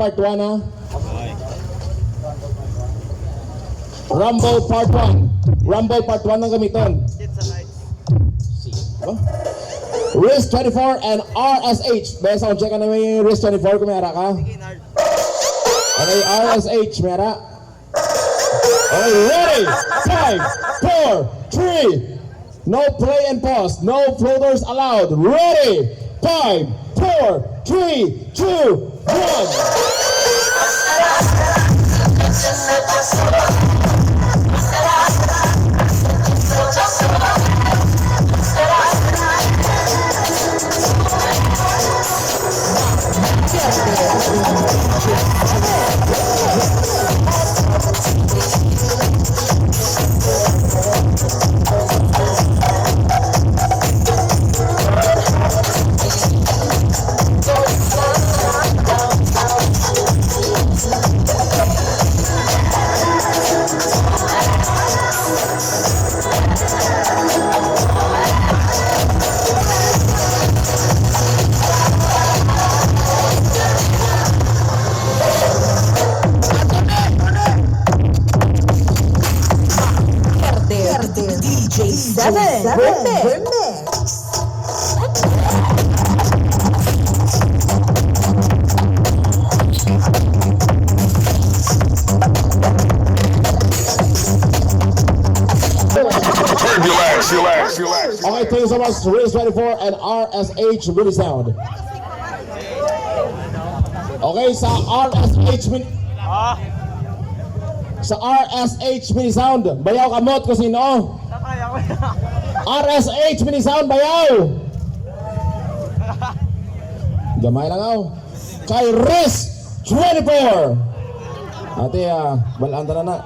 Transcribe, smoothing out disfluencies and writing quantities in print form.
part 1 ha. Rumble part 1. Rumble part 1 ang gamiton. RIS24 and R.S.H. May sound check na may RIS24 kung may ara ka. Okay, R.S.H. may ara. Okay, ready? 5, 4, 3. No play and pause. No floaters allowed. Ready? 5, 4, 3, 2, 1. DJ7 Remix. Relax. Okay, thank you so much. RIS24 and R.S.H. really sound. Okay, sa R.S.H. Sa R.S.H. mini sound, bayaw kamot ko sino? R.S.H. mini sound, bayaw! Gamay lang ako. Kay RIS24! Ate, balanta na na.